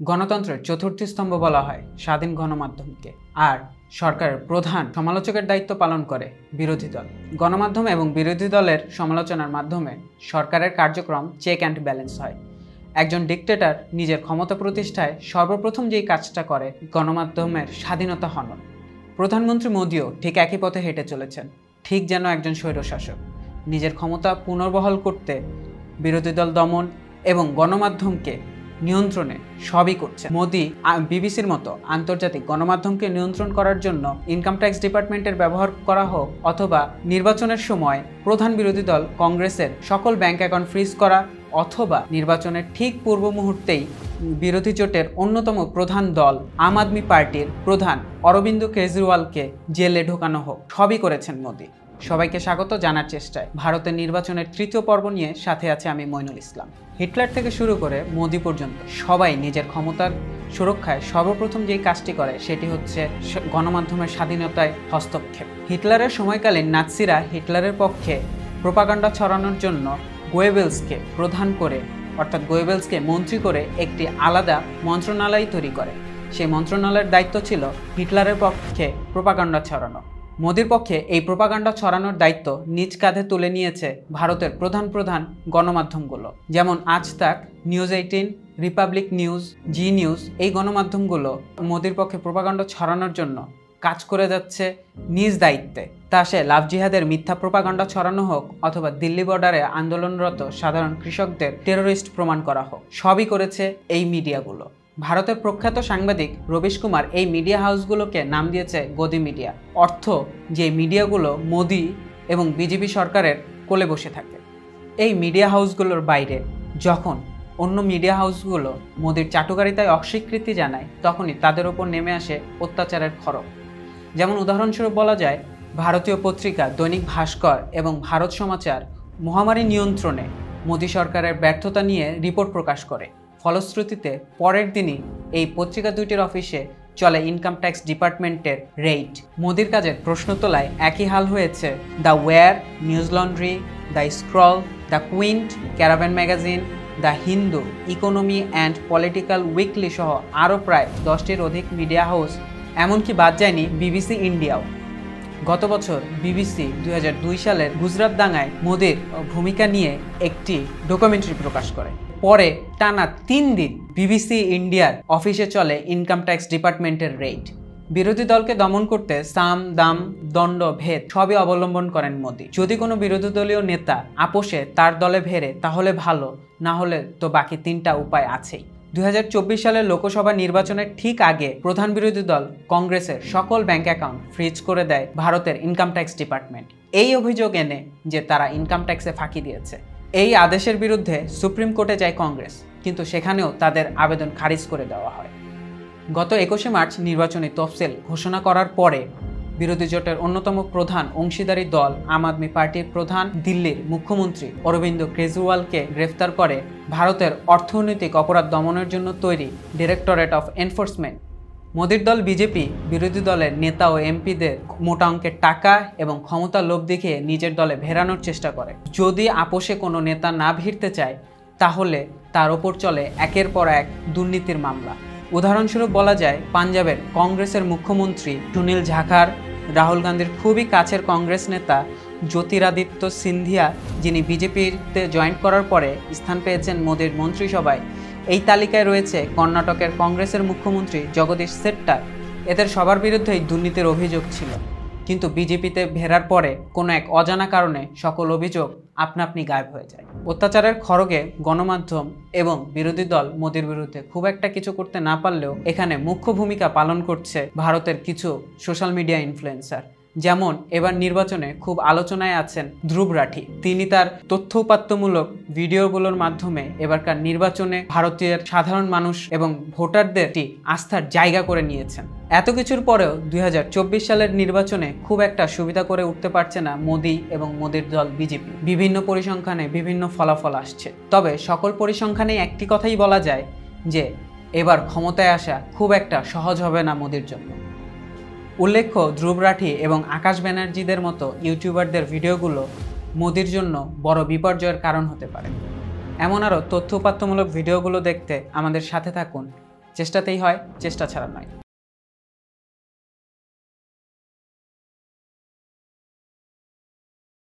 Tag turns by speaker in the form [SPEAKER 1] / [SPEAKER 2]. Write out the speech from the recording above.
[SPEAKER 1] গণতন্ত্রের চতুর্থ স্তম্ভ বলা হয় স্বাধীন গণমাধ্যমকে, আর সরকারের প্রধান সমালোচকের দায়িত্ব পালন করে বিরোধী দল। গণমাধ্যম এবং বিরোধী দলের সমালোচনার মাধ্যমে সরকারের কার্যক্রম চেক অ্যান্ড ব্যালেন্স হয়। একজন ডিক্টেটর নিজের ক্ষমতা প্রতিষ্ঠায় সর্বপ্রথম যেই কাজটা করে গণমাধ্যমের স্বাধীনতা হনন। প্রধানমন্ত্রী মোদিও ঠিক একই পথে হেঁটে চলেছেন, ঠিক যেন একজন স্বৈরশাসক। নিজের ক্ষমতা পুনর্বহাল করতে বিরোধী দল দমন এবং গণমাধ্যমকে নিয়ন্ত্রণে সবই করছে। মোদি বিবিসির মতো আন্তর্জাতিক গণমাধ্যমকে নিয়ন্ত্রণ করার জন্য ইনকাম ট্যাক্স ডিপার্টমেন্টের ব্যবহার করা হোক, অথবা নির্বাচনের সময় প্রধান বিরোধী দল কংগ্রেসের সকল ব্যাংক অ্যাকাউন্ট ফ্রিজ করা, অথবা নির্বাচনের ঠিক পূর্ব মুহূর্তেই বিরোধী জোটের অন্যতম প্রধান দল আম আদমি পার্টির প্রধান অরবিন্দ কেজরিওয়ালকে জেলে ঢোকানো হোক, সবই করেছেন মোদি। সবাইকে স্বাগত জানার চেষ্টায় ভারতের নির্বাচনের তৃতীয় পর্ব নিয়ে সাথে আছে আমি মইনুল ইসলাম। হিটলার থেকে শুরু করে মোদি পর্যন্ত সবাই নিজের ক্ষমতার সুরক্ষায় সর্বপ্রথম যেই কাজটি করে সেটি হচ্ছে গণমাধ্যমের স্বাধীনতায় হস্তক্ষেপ। হিটলারের সময়কালীন নাৎসিরা হিটলারের পক্ষে প্রোপাগান্ডা ছড়ানোর জন্য গোয়েবেলসকে প্রধান করে, অর্থাৎ গোয়েবেলসকে মন্ত্রী করে একটি আলাদা মন্ত্রণালয় তৈরি করে। সেই মন্ত্রণালয়ের দায়িত্ব ছিল হিটলারের পক্ষে প্রোপাগান্ডা ছড়ানো। মোদির পক্ষে এই প্রোপাগান্ডা ছড়ানোর দায়িত্ব নিজ কাঁধে তুলে নিয়েছে ভারতের প্রধান গণমাধ্যমগুলো, যেমন আজ তাক, নিউজ 18, রিপাবলিক নিউজ, জি নিউজ। এই গণমাধ্যমগুলো মোদির পক্ষে প্রোপাগান্ডা ছড়ানোর জন্য কাজ করে যাচ্ছে নিজ দায়িত্বে। তা সে লাভ জিহাদের মিথ্যা প্রোপাগান্ডা ছড়ানো হোক, অথবা দিল্লি বর্ডারে আন্দোলনরত সাধারণ কৃষকদের টেরোরিস্ট প্রমাণ করা হোক, সবই করেছে এই মিডিয়াগুলো। ভারতের প্রখ্যাত সাংবাদিক রবিশ কুমার এই মিডিয়া হাউসগুলোকে নাম দিয়েছে গদি মিডিয়া, অর্থ যে মিডিয়াগুলো মোদি এবং বিজেপি সরকারের কোলে বসে থাকে। এই মিডিয়া হাউসগুলোর বাইরে যখন অন্য মিডিয়া হাউসগুলো মোদির চাটুকারিতায় অস্বীকৃতি জানায়, তখনই তাদের ওপর নেমে আসে অত্যাচারের খড়গ। যেমন উদাহরণস্বরূপ বলা যায়, ভারতীয় পত্রিকা দৈনিক ভাস্কর এবং ভারত সমাচার মহামারী নিয়ন্ত্রণে মোদি সরকারের ব্যর্থতা নিয়ে রিপোর্ট প্রকাশ করে। ফলশ্রুতিতে পরের দিনই এই পত্রিকা দুইটির অফিসে চলে ইনকাম ট্যাক্স ডিপার্টমেন্টের রেইড। মোদির কাজের প্রশ্ন তোলায় একই হাল হয়েছে the Wire, Newslaundry, the Scroll, the Quint, Caravan magazine, the Hindu, Economy and Political Weekly সহ আরও প্রায় 10টির অধিক মিডিয়া হাউস, এমনকি বাদ যায়নি বিবিসি ইন্ডিয়াও। গত বছর বিবিসি 2002 সালের গুজরাট দাঙ্গায় মোদির ভূমিকা নিয়ে একটি ডকুমেন্টারি প্রকাশ করে। পরে টানা 3 দিন বিবিসি ইন্ডিয়ার অফিসে চলে ইনকাম ট্যাক্স ডিপার্টমেন্টের রেইড। বিরোধী দলকে দমন করতে সাম, দাম, দণ্ড, ভেদ সবই অবলম্বন করেন মোদি। যদি কোনো বিরোধী দলীয় নেতা আপোষে তার দলে ভেড়ে তাহলে ভালো, না হলে তো বাকি 3টা উপায় আছেই। 2024 সালের লোকসভা নির্বাচনের ঠিক আগে প্রধান বিরোধী দল কংগ্রেসের সকল ব্যাংক অ্যাকাউন্ট ফ্রিজ করে দেয় ভারতের ইনকাম ট্যাক্স ডিপার্টমেন্ট, এই অভিযোগ এনে যে তারা ইনকাম ট্যাক্সে ফাঁকি দিয়েছে। এই আদেশের বিরুদ্ধে সুপ্রিম কোর্টে যায় কংগ্রেস, কিন্তু সেখানেও তাদের আবেদন খারিজ করে দেওয়া হয়। গত 21শে মার্চ নির্বাচনী তফসিল ঘোষণা করার পরে বিরোধী জোটের অন্যতম প্রধান অংশীদারী দল আম আদমি পার্টির প্রধান দিল্লির মুখ্যমন্ত্রী অরবিন্দ কেজরিওয়ালকে গ্রেফতার করে ভারতের অর্থনৈতিক অপরাধ দমনের জন্য তৈরি ডিরেক্টরেট অফ এনফোর্সমেন্ট। মোদির দল বিজেপি বিরোধী দলের নেতা ও এমপিদের মোটা অঙ্কের টাকা এবং ক্ষমতার লোভ দেখিয়ে নিজের দলে ভেড়ানোর চেষ্টা করে। যদি আপোষে কোনো নেতা না ভিড়তে চায়, তাহলে তার ওপর চলে একের পর এক দুর্নীতির মামলা। উদাহরণস্বরূপ বলা যায়, পাঞ্জাবের কংগ্রেসের মুখ্যমন্ত্রী সুনীল ঝাখার, রাহুল গান্ধীর খুবই কাছের কংগ্রেস নেতা জ্যোতিরাদিত্য সিন্ধিয়া, যিনি বিজেপিতে জয়েন করার পরে স্থান পেয়েছেন মোদির মন্ত্রিসভায়। এই তালিকায় রয়েছে কর্ণাটকের কংগ্রেসের মুখ্যমন্ত্রী জগদীশ শেট্টার। এদের সবার বিরুদ্ধেই দুর্নীতির অভিযোগ ছিল, কিন্তু বিজেপিতে ফেরার পরে কোনো এক অজানা কারণে সকল অভিযোগ আপনা আপনি গায়েব হয়ে যায়। অত্যাচারের খড়গে গণমাধ্যম এবং বিরোধী দল মোদির বিরুদ্ধে খুব একটা কিছু করতে না পারলেও এখানে মুখ্য ভূমিকা পালন করছে ভারতের কিছু সোশ্যাল মিডিয়া ইনফ্লুয়েন্সার। যেমন এবার নির্বাচনে খুব আলোচনায় আছেন ধ্রুব রাঠি। তিনি তার তথ্য উপাত্তমূলক ভিডিওগুলোর মাধ্যমে এবারকার নির্বাচনে ভারতীয় সাধারণ মানুষ এবং ভোটারদের আস্থার জায়গা করে নিয়েছেন। এত কিছুর পরেও 2024 সালের নির্বাচনে খুব একটা সুবিধা করে উঠতে পারছে না মোদি এবং মোদির দল বিজেপি। বিভিন্ন পরিসংখ্যানে বিভিন্ন ফলাফল আসছে, তবে সকল পরিসংখ্যানে একটি কথাই বলা যায় যে এবার ক্ষমতায় আসা খুব একটা সহজ হবে না মোদির জন্য। উল্লেখ্য, ধ্রুব রাঠি এবং আকাশ ব্যানার্জিদের মতো ইউটিউবারদের ভিডিওগুলো মোদির জন্য বড় বিপর্যয়ের কারণ হতে পারে। এমন আরও তথ্য উপাত্তমূলক ভিডিওগুলো দেখতে আমাদের সাথে থাকুন। চেষ্টাতেই হয়, চেষ্টা ছাড়া নয়।